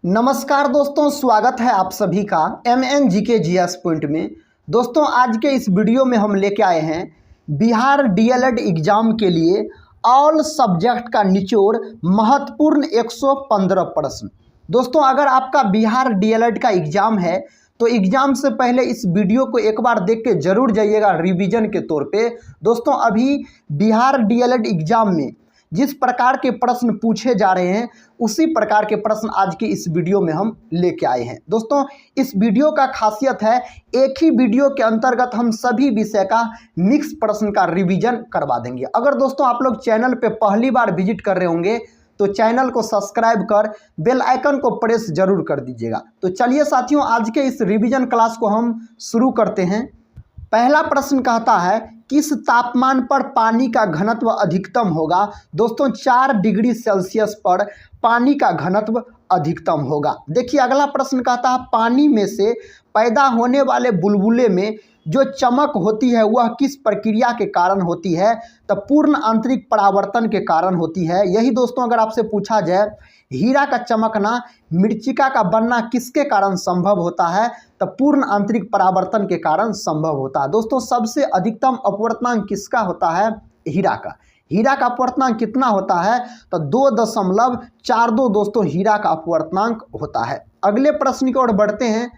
नमस्कार दोस्तों, स्वागत है आप सभी का MNGK GS पॉइंट में। दोस्तों, आज के इस वीडियो में हम लेके आए हैं बिहार DLED एग्जाम के लिए ऑल सब्जेक्ट का निचोड़ महत्वपूर्ण 115 प्रश्न। दोस्तों, अगर आपका बिहार DLED का एग्जाम है तो एग्जाम से पहले इस वीडियो को एक बार देख के जरूर जाइएगा रिवीजन के तौर पे। दोस्तों, अभी बिहार DLED एग्जाम में जिस प्रकार के प्रश्न पूछे जा रहे हैं उसी प्रकार के प्रश्न आज की इस वीडियो में हम लेके आए हैं। दोस्तों, इस वीडियो का खासियत है एक ही वीडियो के अंतर्गत हम सभी विषय का मिक्स प्रश्न का रिवीजन करवा देंगे। अगर दोस्तों आप लोग चैनल पे पहली बार विजिट कर रहे होंगे तो चैनल को सब्सक्राइब कर बेल आइकन को प्रेस जरूर कर दीजिएगा। तो चलिए साथियों, आज के इस रिवीजन क्लास को हम शुरू करते हैं। पहला प्रश्न कहता है किस तापमान पर पानी का घनत्व अधिकतम होगा। दोस्तों, 4 डिग्री सेल्सियस पर पानी का घनत्व अधिकतम होगा। देखिए, अगला प्रश्न कहता है पानी में से पैदा होने वाले बुलबुले में जो चमक होती है वह किस प्रक्रिया के कारण होती है। तो पूर्ण आंतरिक परावर्तन के कारण होती है। यही दोस्तों, अगर आपसे पूछा जाए हीरा का चमकना, मृत्तिका का बनना किसके कारण संभव होता है, तो पूर्ण आंतरिक परावर्तन के कारण संभव होता है। दोस्तों, सबसे अधिकतम अपवर्तनांक किसका होता है? हीरा का। हीरा का अपवर्तनांक कितना होता है? तो 2.42 दोस्तों हीरा का अपवर्तनांक होता है। अगले प्रश्न की ओर बढ़ते हैं।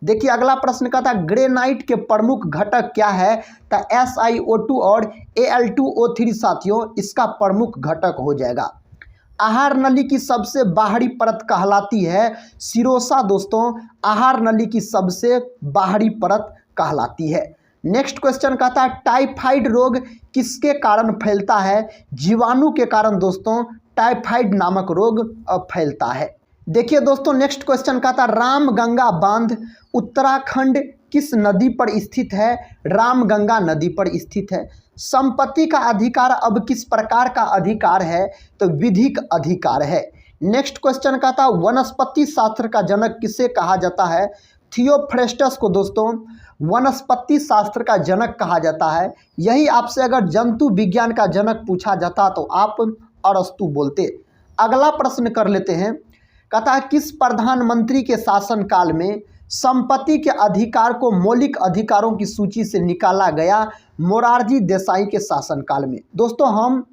देखिए, अगला प्रश्न कहता है ग्रेनाइट के प्रमुख घटक क्या है। तो SiO2 और Al2O3 साथियों इसका प्रमुख घटक हो जाएगा। आहार नली की सबसे बाहरी परत कहलाती है सिरोसा। दोस्तों, आहार नली की सबसे बाहरी परत कहलाती है। नेक्स्ट क्वेश्चन कहता है टाइफाइड रोग किसके कारण फैलता है। जीवाणु के कारण दोस्तों टाइफाइड नामक रोग फैलता है। देखिए दोस्तों, नेक्स्ट क्वेश्चन कहता है रामगंगा बांध उत्तराखंड किस नदी पर स्थित है। रामगंगा नदी पर स्थित है। संपत्ति का अधिकार अब किस प्रकार का अधिकार है, तो विधिक अधिकार है। नेक्स्ट क्वेश्चन कहता है वनस्पति शास्त्र का जनक किसे कहा जाता है। थियोफ्रेस्टस को दोस्तों वनस्पति शास्त्र का जनक कहा जाता है। यही आपसे अगर जंतु विज्ञान का जनक पूछा जाता तो आप अरस्तु बोलते। अगला प्रश्न कर लेते हैं। कहता है किस प्रधानमंत्री के शासनकाल में संपत्ति के अधिकार को मौलिक अधिकारों की सूची से निकाला गया। मोरारजी देसाई के शासनकाल में। दोस्तों, हम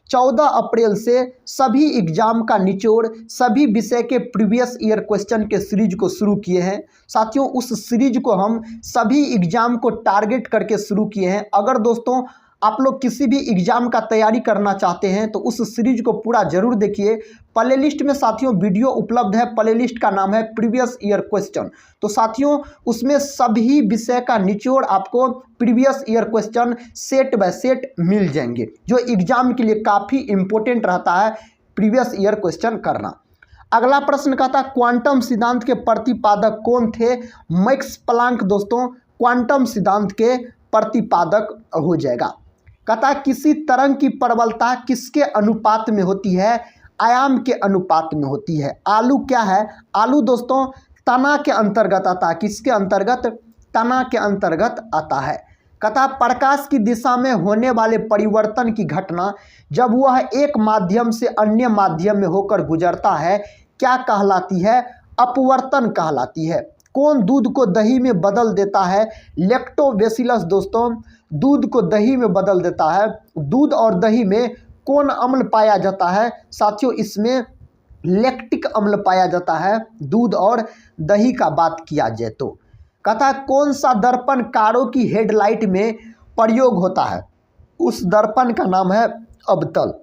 14 अप्रैल से सभी एग्जाम का निचोड़ सभी विषय के प्रीवियस ईयर क्वेश्चन के सीरीज को शुरू किए हैं। साथियों, उस सीरीज को हम सभी एग्जाम को टारगेट करके शुरू किए हैं। अगर दोस्तों आप लोग किसी भी एग्जाम का तैयारी करना चाहते हैं तो उस सीरीज को पूरा जरूर देखिए। प्लेलिस्ट में साथियों वीडियो उपलब्ध है। प्लेलिस्ट का नाम है प्रीवियस ईयर क्वेश्चन। तो साथियों उसमें सभी विषय का निचोड़ आपको previous year question set by set मिल जाएंगे, जो एग्जाम के लिए काफ़ी इंपॉर्टेंट रहता है प्रीवियस ईयर क्वेश्चन करना। अगला प्रश्न कहता है क्वांटम सिद्धांत के प्रतिपादक कौन थे। मैक्स प्लांक दोस्तों क्वांटम सिद्धांत के प्रतिपादक हो जाएगा। कहता किसी तरंग की प्रबलता किसके अनुपात में होती है। आयाम के अनुपात में होती है। आलू क्या है? आलू दोस्तों तना के अंतर्गत आता है। किसके अंतर्गत? तना के अंतर्गत आता है। कहता प्रकाश की दिशा में होने वाले परिवर्तन की घटना जब वह एक माध्यम से अन्य माध्यम में होकर गुजरता है क्या कहलाती है? अपवर्तन कहलाती है। कौन दूध को दही में बदल देता है? लैक्टोबैसिलस दोस्तों दूध को दही में बदल देता है। दूध और दही में कौन अम्ल पाया जाता है? साथियों इसमें लैक्टिक अम्ल पाया जाता है। दूध और दही का बात किया जाए तो कहता है कौन सा दर्पण कारों की हेडलाइट में प्रयोग होता है। उस दर्पण का नाम है अवतल।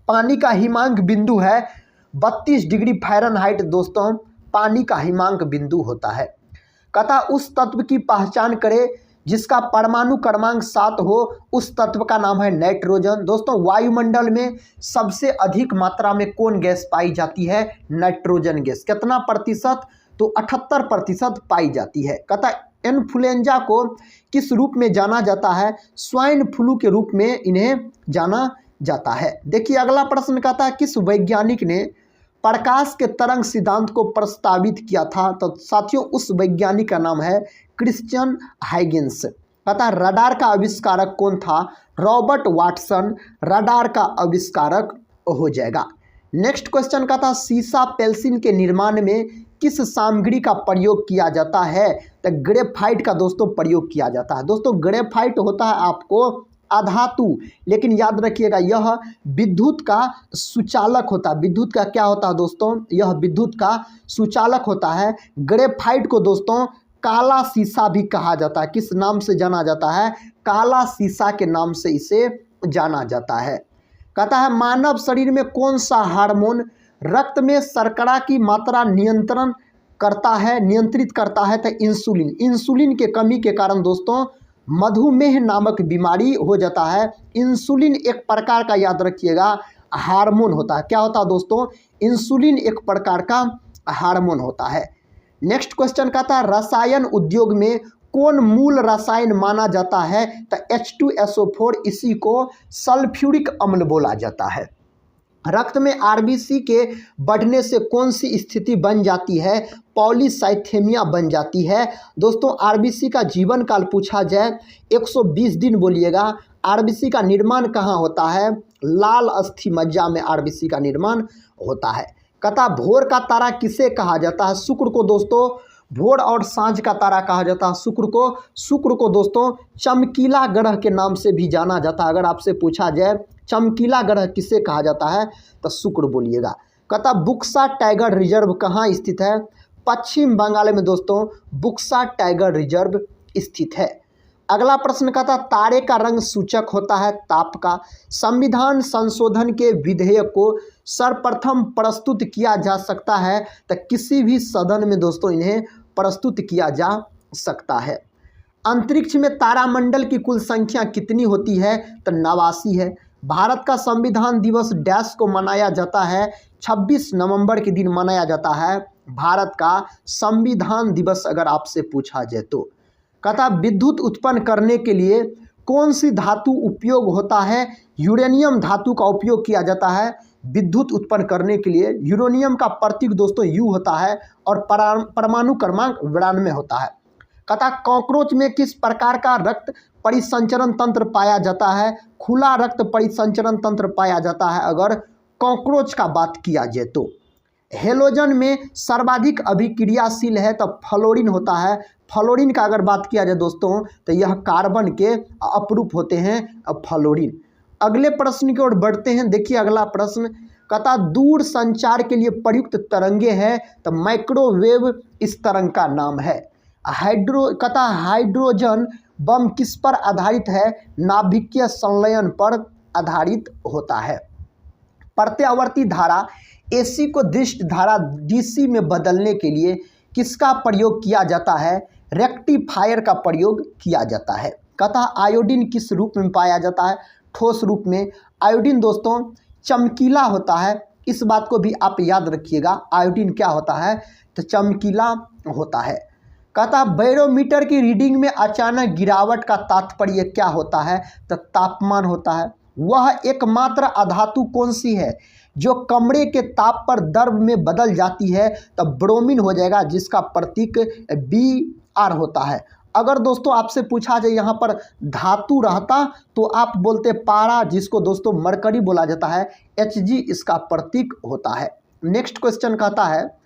पानी का हिमांक बिंदु है 32 डिग्री फ़ारेनहाइट। दोस्तों पानी का हिमांक बिंदु होता है। कहता उस तत्व की पहचान करें जिसका परमाणु क्रमांक 7 हो। उस तत्व का नाम है नाइट्रोजन। दोस्तों वायुमंडल में सबसे अधिक मात्रा में कौन गैस पाई जाती है? Nitrogen gas. कितना प्रतिशत? तो 78% पाई जाती है। कहता इन्फ्लुएंजा को किस रूप में जाना जाता है? स्वाइन फ्लू के रूप में इन्हें जाना जाता है। देखिए, अगला प्रश्न कहता है किस वैज्ञानिक ने प्रकाश के तरंग सिद्धांत को प्रस्तावित किया था। तो साथियों उस वैज्ञानिक का नाम है क्रिश्चियन हाइगेंस। पता रडार का आविष्कारक कौन था? रॉबर्ट वाटसन रडार का आविष्कारक हो जाएगा। नेक्स्ट क्वेश्चन का था सीसा पेंसिल के निर्माण में किस सामग्री का प्रयोग किया जाता है? तो ग्रेफाइट का दोस्तों प्रयोग किया जाता है। दोस्तों ग्रेफाइट होता है आपको अधातु, लेकिन याद रखिएगा यह विद्युत का सुचालक होता है। विद्युत का क्या होता है दोस्तों? यह विद्युत का सुचालक होता है। ग्रेफाइट को दोस्तों काला सीसा भी कहा जाता है। किस नाम से जाना जाता है? काला सीसा के नाम से इसे जाना जाता है। कहता है मानव शरीर में कौन सा हार्मोन रक्त में शर्करा की मात्रा नियंत्रित करता है? तो इंसुलिन। इंसुलिन के कमी के कारण दोस्तों मधुमेह नामक बीमारी हो जाता है। इंसुलिन एक प्रकार का, याद रखिएगा, हार्मोन होता है। क्या होता है दोस्तों? इंसुलिन एक प्रकार का हार्मोन होता है। नेक्स्ट क्वेश्चन कहता है रसायन उद्योग में कौन मूल रसायन माना जाता है? तो H2SO4, इसी को सल्फ्यूरिक अम्ल बोला जाता है। रक्त में आरबीसी के बढ़ने से कौन सी स्थिति बन जाती है? पॉलीसाइथेमिया बन जाती है। दोस्तों आरबीसी का जीवन काल पूछा जाए 120 दिन बोलिएगा। आरबीसी का निर्माण कहाँ होता है? लाल अस्थि मज्जा में आरबीसी का निर्माण होता है। कहता भोर का तारा किसे कहा जाता है? शुक्र को दोस्तों भोर और सांझ का तारा कहा जाता है शुक्र को दोस्तों चमकीला ग्रह के नाम से भी जाना जाता है। अगर आपसे पूछा जाए चमकीला ग्रह किसे कहा जाता है तो शुक्र बोलिएगा। कहता बुक्सा टाइगर रिजर्व कहाँ स्थित है? पश्चिम बंगाल में दोस्तों बुक्सा टाइगर रिजर्व स्थित है। अगला प्रश्न कहता तारे का रंग सूचक होता है ताप का। संविधान संशोधन के विधेयक को सर्वप्रथम प्रस्तुत किया जा सकता है तो किसी भी सदन में दोस्तों इन्हें प्रस्तुत किया जा सकता है। अंतरिक्ष में तारामंडल की कुल संख्या कितनी होती है? तो 89 है। भारत का संविधान दिवस डैश को मनाया जाता है? 26 नवंबर के दिन मनाया जाता है भारत का संविधान दिवस, अगर आपसे पूछा जाए तो। कहता विद्युत उत्पन्न करने के लिए कौन सी धातु उपयोग होता है? यूरेनियम धातु का उपयोग किया जाता है विद्युत उत्पन्न करने के लिए। यूरेनियम का प्रतीक दोस्तों U होता है और परमाणु क्रमांक 92 होता है। कहता कॉकरोच में किस प्रकार का रक्त परिसंचरण तंत्र पाया जाता है? खुला रक्त परिसंचरण तंत्र पाया जाता है अगर कॉकरोच का बात किया जाए तो। हेलोजन में सर्वाधिक अभिक्रियाशील है तो फ्लोरीन होता है। फ्लोरीन का अगर बात किया जाए दोस्तों तो यह कार्बन के अपरूप होते हैं फ्लोरीन। अगले प्रश्न की ओर बढ़ते हैं। देखिए अगला प्रश्न कहता दूर संचार के लिए प्रयुक्त तरंगे हैं तो माइक्रोवेव इस तरंग का नाम है। हाइड्रोजन बम किस पर आधारित है? नाभिकीय संलयन पर आधारित होता है। प्रत्यावर्ती धारा AC को दृष्ट धारा DC में बदलने के लिए किसका प्रयोग किया जाता है? रेक्टिफायर का प्रयोग किया जाता है। कहता आयोडीन किस रूप में पाया जाता है? ठोस रूप में। आयोडीन दोस्तों चमकीला होता है, इस बात को भी आप याद रखिएगा। आयोडीन क्या होता है? तो चमकीला होता है। कहता बैरोमीटर की रीडिंग में अचानक गिरावट का तात्पर्य क्या होता है? तो तापमान होता है। वह एकमात्र अधातु कौन सी है जो कमरे के ताप पर द्रव में बदल जाती है? तो ब्रोमीन हो जाएगा, जिसका प्रतीक Br होता है। अगर दोस्तों आपसे पूछा जाए यहाँ पर धातु रहता तो आप बोलते पारा, जिसको दोस्तों मरकरी बोला जाता है। Hg इसका प्रतीक होता है। नेक्स्ट क्वेश्चन कहता है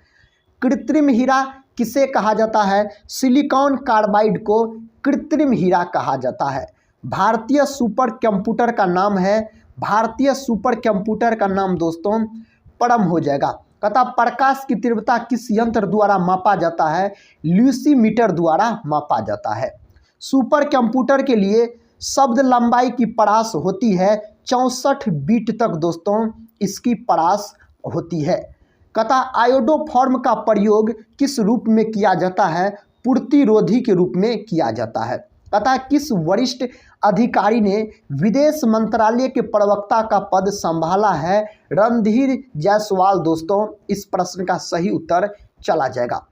कृत्रिम हीरा किसे कहा जाता है? सिलिकॉन कार्बाइड को कृत्रिम हीरा कहा जाता है। भारतीय सुपर कंप्यूटर का नाम है, भारतीय सुपर कंप्यूटर का नाम दोस्तों परम हो जाएगा। कहता प्रकाश की तीव्रता किस यंत्र द्वारा मापा जाता है? ल्यूसीमीटर द्वारा मापा जाता है। सुपर कंप्यूटर के लिए शब्द लंबाई की परास होती है 64 बीट तक दोस्तों इसकी परास होती है। कहता आयोडोफॉर्म का प्रयोग किस रूप में किया जाता है? पूर्तिरोधी के रूप में किया जाता है। कहता किस वरिष्ठ अधिकारी ने विदेश मंत्रालय के प्रवक्ता का पद संभाला है? रणधीर जायसवाल दोस्तों इस प्रश्न का सही उत्तर चला जाएगा।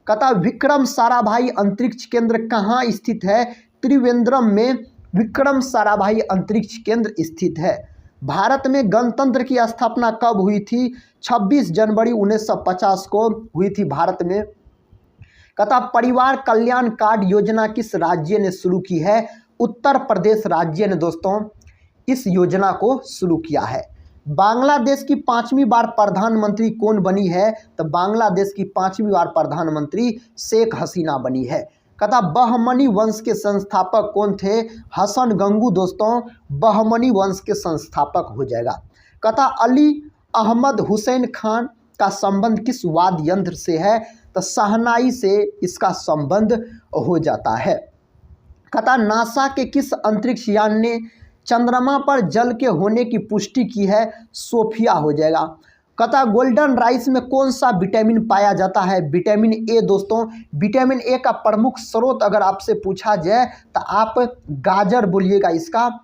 कहता विक्रम साराभाई अंतरिक्ष केंद्र कहाँ स्थित है? त्रिवेंद्रम में विक्रम साराभाई अंतरिक्ष केंद्र स्थित है। भारत में गणतंत्र की स्थापना कब हुई थी? 26 जनवरी 1950 को हुई थी भारत में। कहता परिवार कल्याण कार्ड योजना किस राज्य ने शुरू की है? उत्तर प्रदेश राज्य ने दोस्तों इस योजना को शुरू किया है। बांग्लादेश की 5वीं बार प्रधानमंत्री कौन बनी है? तो बांग्लादेश की 5वीं बार प्रधानमंत्री शेख हसीना बनी है। कहता बहमनी वंश के संस्थापक कौन थे? हसन गंगू दोस्तों बहमनी वंश के संस्थापक हो जाएगा। कहता अली अहमद हुसैन खान का संबंध किस वाद्य यंत्र से है? तो शहनाई से इसका संबंध हो जाता है। कहता नासा के किस अंतरिक्ष यान ने चंद्रमा पर जल के होने की पुष्टि की है? सोफिया हो जाएगा। कहता गोल्डन राइस में कौन सा विटामिन पाया जाता है? विटामिन ए दोस्तों। विटामिन ए का प्रमुख स्रोत अगर आपसे पूछा जाए तो आप गाजर बोलिएगा इसका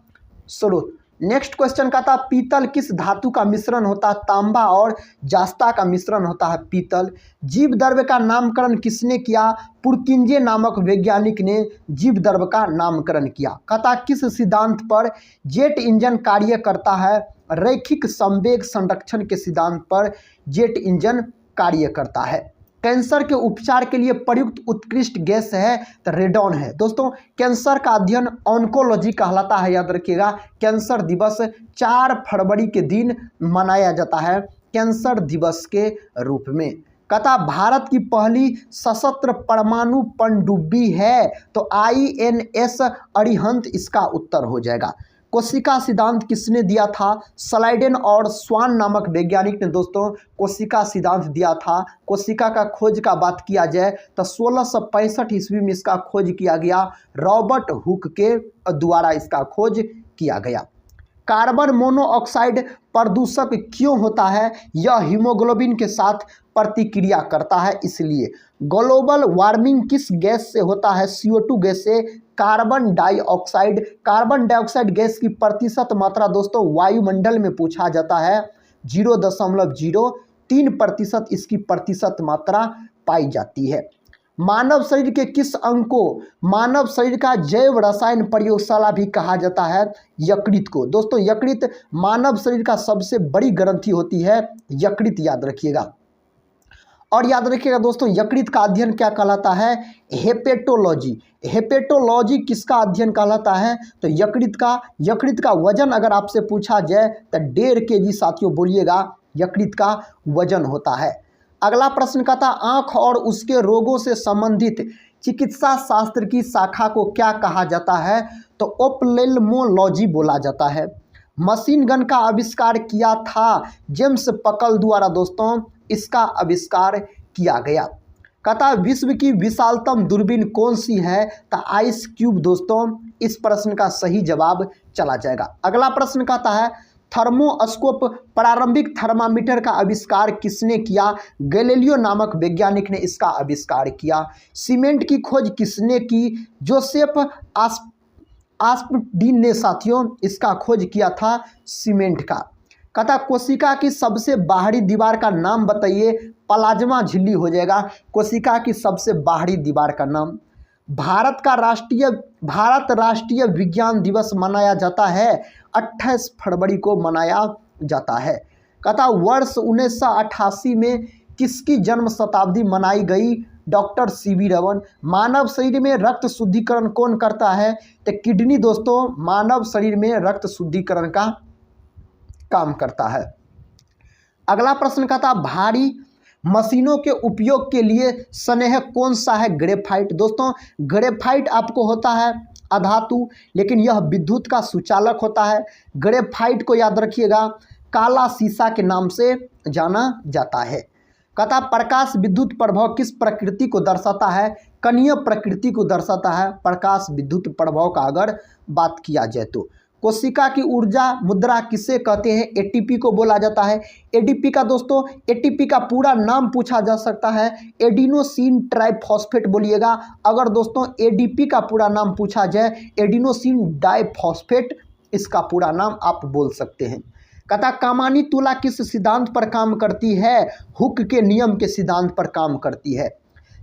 स्रोत। नेक्स्ट क्वेश्चन का था पीतल किस धातु का मिश्रण होता है? तांबा और जास्ता का मिश्रण होता है पीतल। जीव द्रव्य का नामकरण किसने किया? पुरकिंजे नामक वैज्ञानिक ने जीव द्रव्य का नामकरण किया। कहता किस सिद्धांत पर जेट इंजन कार्य करता है? रैखिक संवेग संरक्षण के सिद्धांत पर जेट इंजन कार्य करता है। कैंसर के उपचार के लिए प्रयुक्त उत्कृष्ट गैस है तो रेडॉन है। दोस्तों कैंसर का अध्ययन ऑन्कोलॉजी कहलाता है, याद रखिएगा। कैंसर दिवस 4 फरवरी के दिन मनाया जाता है कैंसर दिवस के रूप में। कहता भारत की पहली सशस्त्र परमाणु पनडुब्बी है तो INS अरिहंत इसका उत्तर हो जाएगा। कोशिका सिद्धांत किसने दिया था? स्लाइडेन और स्वान नामक वैज्ञानिक ने दोस्तों कोशिका सिद्धांत दिया था। कोशिका का खोज का बात किया जाए तो 1665 ईस्वी में इसका खोज किया गया, रॉबर्ट हुक के द्वारा इसका खोज किया गया। कार्बन मोनोऑक्साइड प्रदूषक क्यों होता है? यह हीमोग्लोबिन के साथ प्रतिक्रिया करता है इसलिए। ग्लोबल वार्मिंग किस गैस से होता है? CO2 गैस से। कार्बन डाइऑक्साइड गैस की प्रतिशत मात्रा दोस्तों वायुमंडल में पूछा जाता है 0.03% इसकी प्रतिशत मात्रा पाई जाती है। मानव शरीर के किस अंग को मानव शरीर का जैव रसायन प्रयोगशाला भी कहा जाता है? यकृत को। दोस्तों यकृत मानव शरीर का सबसे बड़ी ग्रंथि होती है यकृत, याद रखिएगा। और याद रखिएगा दोस्तों यकृत का अध्ययन क्या कहलाता है? हेपेटोलॉजी। हेपेटोलॉजी किसका अध्ययन कहलाता है? तो यकृत का वजन अगर आपसे पूछा जाए तो 1.5 kg साथियों बोलिएगा यकृत का वजन होता है। अगला प्रश्न का था आँख और उसके रोगों से संबंधित चिकित्सा शास्त्र की शाखा को क्या कहा जाता है? तो ओफ्थेल्मोलॉजी बोला जाता है। मशीन गन का आविष्कार किया था जेम्स पकल द्वारा दोस्तों, इसका आविष्कार किया गया। कहता विश्व की विशालतम दूरबीन कौन सी है? तो आइस क्यूब दोस्तों इस प्रश्न का सही जवाब चला जाएगा। अगला प्रश्न कहता है थर्मोस्कोप प्रारंभिक थर्मामीटर का आविष्कार किसने किया? गैलीलियो नामक वैज्ञानिक ने इसका आविष्कार किया। सीमेंट की खोज किसने की? जोसेफ आस्पडीन ने साथियों इसका खोज किया था सीमेंट का। कहता कोशिका की सबसे बाहरी दीवार का नाम बताइए। प्लाज्मा झिल्ली हो जाएगा कोशिका की सबसे बाहरी दीवार का नाम। भारत राष्ट्रीय विज्ञान दिवस मनाया जाता है 28 फरवरी को मनाया जाता है। कहता वर्ष 1988 में किसकी जन्म शताब्दी मनाई गई? Doctor CV Raman. मानव शरीर में रक्त शुद्धिकरण कौन करता है? तो किडनी दोस्तों मानव शरीर में रक्त शुद्धिकरण का काम करता है। अगला प्रश्न का था भारी मशीनों के उपयोग के लिए स्नेह कौन सा है? ग्रेफाइट। दोस्तों ग्रेफाइट आपको होता है अधातु, लेकिन यह विद्युत का सुचालक होता है। ग्रेफाइट को याद रखिएगा काला शीशा के नाम से जाना जाता है। कहता प्रकाश विद्युत प्रभाव किस प्रकृति को दर्शाता है? कणीय प्रकृति को दर्शाता है प्रकाश विद्युत प्रभाव का अगर बात किया जाए तो। कोशिका की ऊर्जा मुद्रा किसे कहते हैं? ATP को बोला जाता है। ADP का दोस्तों ATP का पूरा नाम पूछा जा सकता है एडिनोसिन ट्राइफॉस्फेट बोलिएगा। अगर दोस्तों ADP का पूरा नाम पूछा जाए एडिनोसिन डाइफॉस्फेट इसका पूरा नाम आप बोल सकते हैं। कहता कमानी तुला किस सिद्धांत पर काम करती है? हुक के नियम के सिद्धांत पर काम करती है।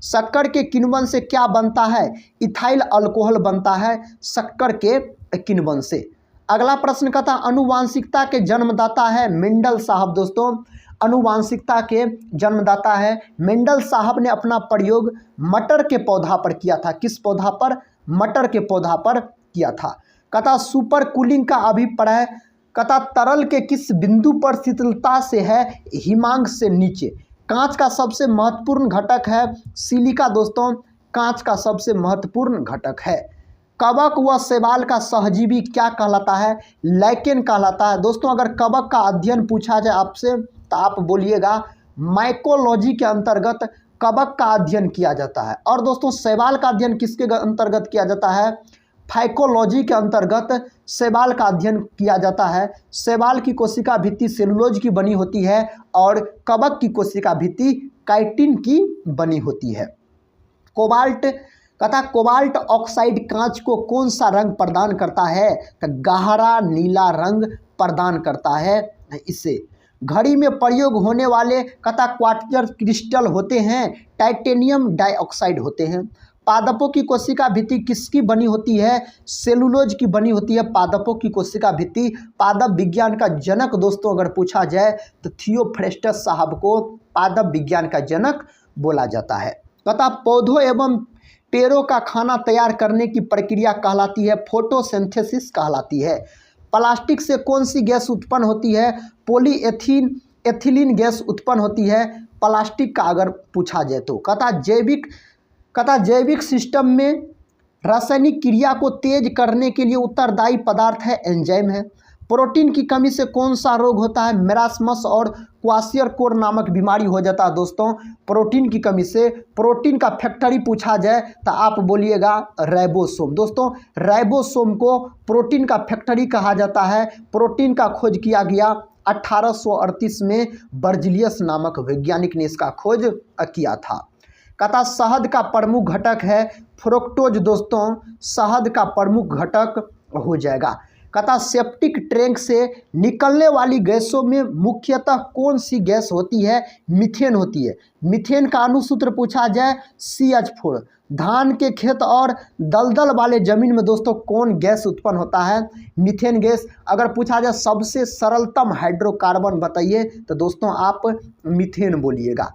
शक्कर के किण्वन से क्या बनता है? इथाइल अल्कोहल बनता है शक्कर के किण्वन से। अगला प्रश्न का था अनुवांशिकता के जन्मदाता है मेंडल साहब। दोस्तों अनुवांशिकता के जन्मदाता है मेंडल साहब ने अपना प्रयोग मटर के पौधा पर किया था। किस पौधा पर? मटर के पौधा पर किया था। कहता सुपर कूलिंग का अभिप्राय कहता तरल के किस बिंदु पर शीतलता से है हिमांक से नीचे। कांच का सबसे महत्वपूर्ण घटक है सिलिका दोस्तों, कांच का सबसे महत्वपूर्ण घटक है। कवक व शैवाल का सहजीवी क्या कहलाता है? लाइकेन कहलाता है। दोस्तों अगर कवक का अध्ययन पूछा जाए आपसे तो आप बोलिएगा माइकोलॉजी के अंतर्गत कवक का अध्ययन किया जाता है। और दोस्तों शैवाल का अध्ययन किसके अंतर्गत किया जाता है? फाइकोलॉजी के अंतर्गत शैवाल का अध्ययन किया जाता है। शैवाल की कोशिका भित्ति सेलुलोज की बनी होती है और कवक की कोशिका भित्ति काइटिन की बनी होती है। कोबाल्ट कहता कोबाल्ट ऑक्साइड कांच को कौन सा रंग प्रदान करता है? तो गहरा नीला रंग प्रदान करता है इसे। घड़ी में प्रयोग होने वाले कहता क्वार्ट्ज क्रिस्टल होते हैं टाइटेनियम डाइऑक्साइड होते हैं। पादपों की कोशिका भित्ति किसकी बनी होती है? सेलुलोज की बनी होती है पादपों की कोशिका भित्ति। पादप विज्ञान का जनक दोस्तों अगर पूछा जाए तो थियोफ्रेस्टस साहब को पादप विज्ञान का जनक बोला जाता है। कहता पौधों एवं पेड़ों का खाना तैयार करने की प्रक्रिया कहलाती है फोटोसिंथेसिस कहलाती है। प्लास्टिक से कौन सी गैस उत्पन्न होती है? एथिलीन गैस उत्पन्न होती है प्लास्टिक का अगर पूछा जाए तो। कहता जैविक सिस्टम में रासायनिक क्रिया को तेज करने के लिए उत्तरदायी पदार्थ है एंजाइम है। प्रोटीन की कमी से कौन सा रोग होता है? मेरास्मस और क्वाशियरकोर नामक बीमारी हो जाता है दोस्तों प्रोटीन की कमी से। प्रोटीन का फैक्टरी पूछा जाए तो आप बोलिएगा राइबोसोम। दोस्तों राइबोसोम को प्रोटीन का फैक्टरी कहा जाता है। प्रोटीन का खोज किया गया 1838 में बर्जिलियस नामक वैज्ञानिक ने इसका खोज किया था। कहता शहद का प्रमुख घटक है फ्रुक्टोज दोस्तों, शहद का प्रमुख घटक हो जाएगा। कहता सेप्टिक टैंक से निकलने वाली गैसों में मुख्यतः कौन सी गैस होती है? मीथेन होती है। मीथेन का अणुसूत्र पूछा जाए CH4। धान के खेत और दलदल वाले जमीन में दोस्तों कौन गैस उत्पन्न होता है? Methane gas. अगर पूछा जाए सबसे सरलतम हाइड्रोकार्बन बताइए तो दोस्तों आप मीथेन बोलिएगा।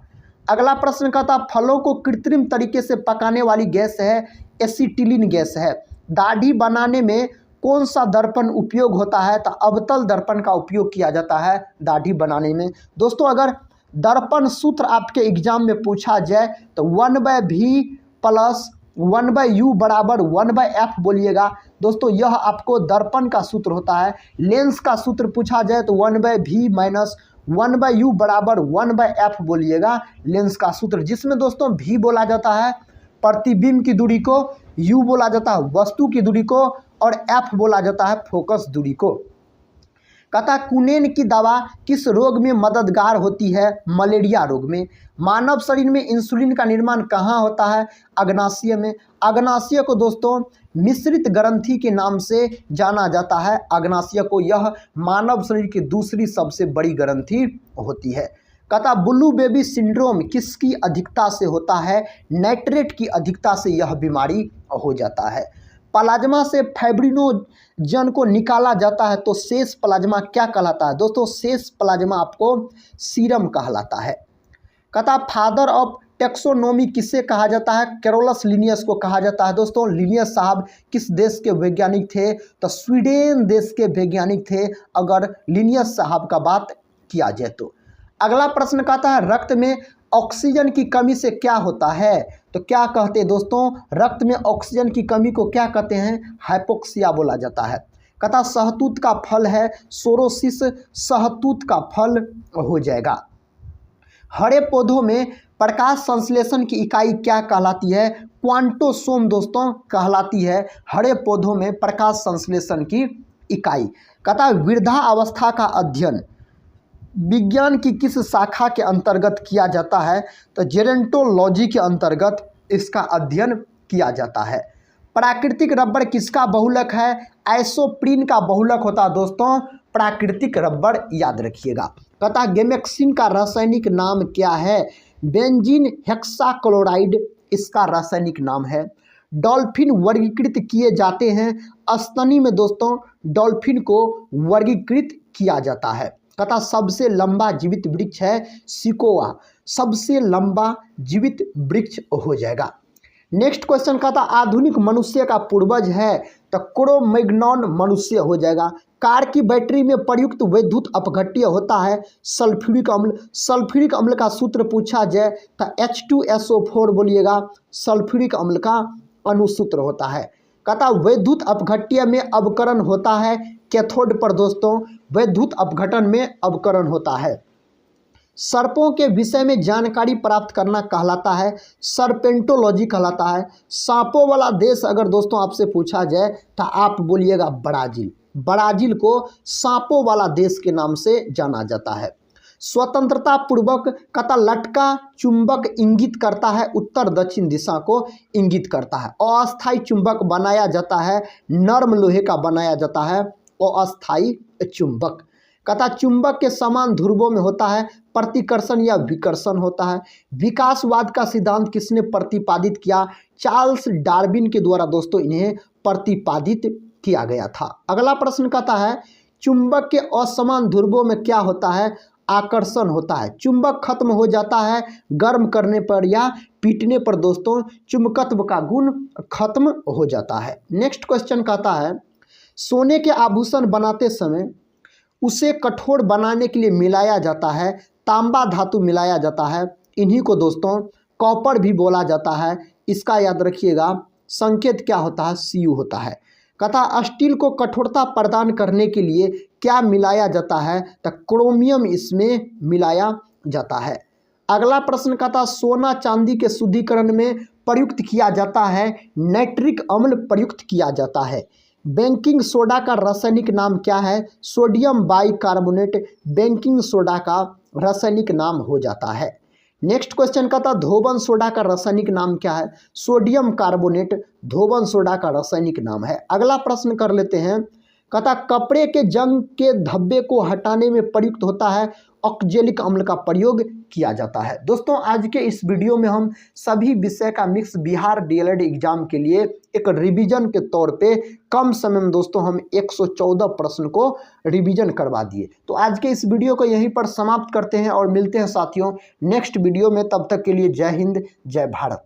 अगला प्रश्न कहता फलों को कृत्रिम तरीके से पकाने वाली गैस है एसिटिलीन गैस है। दाढ़ी बनाने में कौन सा दर्पण उपयोग होता है? तो अवतल दर्पण का उपयोग किया जाता है दाढ़ी बनाने में। दोस्तों अगर दर्पण सूत्र आपके एग्जाम में पूछा जाए तो 1/v प्लस 1/u बराबर 1/f बोलिएगा। दोस्तों यह आपको दर्पण का सूत्र होता है। लेंस का सूत्र पूछा जाए तो 1/v माइनस 1/u बराबर 1/f बोलिएगा लेंस का सूत्र, जिसमें दोस्तों v बोला जाता है प्रतिबिंब की दूरी को, u बोला जाता है वस्तु की दूरी को और f बोला जाता है फोकस दूरी को। कहता कुनेन की दवा किस रोग में मददगार होती है? मलेरिया रोग में। मानव शरीर में इंसुलिन का निर्माण कहाँ होता है? अग्नाशय में। अग्नाशय को दोस्तों मिश्रित ग्रंथि के नाम से जाना जाता है। अग्नाशय को यह मानव शरीर की दूसरी सबसे बड़ी ग्रंथि होती है। कहता ब्लू बेबी सिंड्रोम किसकी अधिकता से होता है? नाइट्रेट की अधिकता से यह बीमारी हो जाता है। प्लाज्मा से फाइब्रिनोजन को निकाला जाता है तो शेष प्लाज्मा क्या कहलाता है? दोस्तों शेष प्लाज्मा आपको सीरम कहलाता है। कहता फादर ऑफ टेक्सोनोमी किसे कहा जाता है? कैरोलस लिनियस को कहा जाता है। दोस्तों लिनियस साहब किस देश के वैज्ञानिक थे? तो स्वीडन देश के वैज्ञानिक थे अगर लिनियस साहब का बात किया जाए तो। अगला प्रश्न कहता है रक्त में ऑक्सीजन की कमी से क्या होता है? तो क्या कहते हैं दोस्तों? रक्त में ऑक्सीजन की कमी को क्या कहते हैं? हाइपोक्सिया बोला जाता है। कहता शहतूत का फल है सोरोसिस, शहतूत का फल हो जाएगा। हरे पौधों में प्रकाश संश्लेषण की इकाई क्या कहलाती है? क्वांटोसोम दोस्तों कहलाती है हरे पौधों में प्रकाश संश्लेषण की इकाई। कहता वृद्धावस्था का अध्ययन विज्ञान की किस शाखा के अंतर्गत किया जाता है? तो जेरेंटोलॉजी के अंतर्गत इसका अध्ययन किया जाता है। प्राकृतिक रबर किसका बहुलक है? आइसोप्रीन का बहुलक होता है दोस्तों प्राकृतिक रबर, याद रखिएगा। कहता गेमेक्सिन का रासायनिक नाम क्या है? बेंजीन हेक्साक्लोराइड इसका रासायनिक नाम है। डॉल्फिन वर्गीकृत किए जाते हैं स्तनी में दोस्तों डॉल्फिन को वर्गीकृत किया जाता है। कहता सबसे लंबा जीवित वृक्ष है सिकोआ, सबसे लंबा जीवित वृक्ष हो जाएगा। नेक्स्ट क्वेश्चन का था आधुनिक मनुष्य का पूर्वज है, तो क्रो-मैग्नॉन मनुष्य हो जाएगा। कार की बैटरी में प्रयुक्त वैद्युत अपघट्य होता है सल्फ्यूरिक अम्ल। सल्फ्यूरिक अम्ल का सूत्र पूछा जाए तो H2SO4 बोलिएगा, सल्फ्यूरिक अम्ल का अनुसूत्र होता है। कहता वैद्युत अपघट्य में अवकरण होता है कैथोड पर दोस्तों, वैद्युत अपघटन में अवकरण होता है। सर्पों के विषय में जानकारी प्राप्त करना कहलाता है सर्पेंटोलॉजी कहलाता है। सांपों वाला देश अगर दोस्तों आपसे पूछा जाए तो आप बोलिएगा ब्राज़ील। ब्राज़ील को सांपों वाला देश के नाम से जाना जाता है। स्वतंत्रता पूर्वक कथा लटका चुंबक इंगित करता है उत्तर दक्षिण दिशा को इंगित करता है। अस्थायी चुंबक बनाया जाता है, नर्म लोहे का बनाया जाता है अस्थायी चुंबक। कथा चुंबक के समान ध्रुवों में होता है प्रतिकर्षण या विकर्षण होता है। विकासवाद का सिद्धांत किसने प्रतिपादित किया? चार्ल्स डार्विन के द्वारा दोस्तों इन्हें प्रतिपादित किया गया था। अगला प्रश्न कहता है चुंबक के असमान ध्रुवों में क्या होता है? आकर्षण होता है। चुंबक खत्म हो जाता है गर्म करने पर या पीटने पर दोस्तों, चुंबकत्व का गुण खत्म हो जाता है। नेक्स्ट क्वेश्चन कहता है सोने के आभूषण बनाते समय उसे कठोर बनाने के लिए मिलाया जाता है तांबा धातु मिलाया जाता है, इन्हीं को दोस्तों कॉपर भी बोला जाता है। इसका याद रखिएगा, संकेत क्या होता है? Cu होता है। कथा स्टील को कठोरता प्रदान करने के लिए क्या मिलाया जाता है? तो क्रोमियम इसमें मिलाया जाता है। अगला प्रश्न कहता सोना चांदी के शुद्धिकरण में प्रयुक्त किया जाता है नाइट्रिक अम्ल प्रयुक्त किया जाता है। बेकिंग सोडा का रासायनिक नाम क्या है? सोडियम बाइकार्बोनेट बेकिंग सोडा का रासायनिक नाम हो जाता है। नेक्स्ट क्वेश्चन का था धोबन सोडा का रासायनिक नाम क्या है? सोडियम कार्बोनेट धोबन सोडा का रासायनिक नाम है। अगला प्रश्न कर लेते हैं, कहता कपड़े के जंग के धब्बे को हटाने में प्रयुक्त होता है ऑक्जेलिक अम्ल का प्रयोग किया जाता है। दोस्तों आज के इस वीडियो में हम सभी विषय का मिक्स बिहार डीएलएड एग्जाम के लिए एक रिवीजन के तौर पे कम समय में दोस्तों हम 114 प्रश्न को रिवीजन करवा दिए। तो आज के इस वीडियो को यहीं पर समाप्त करते हैं और मिलते हैं साथियों नेक्स्ट वीडियो में। तब तक के लिए जय हिंद जय भारत।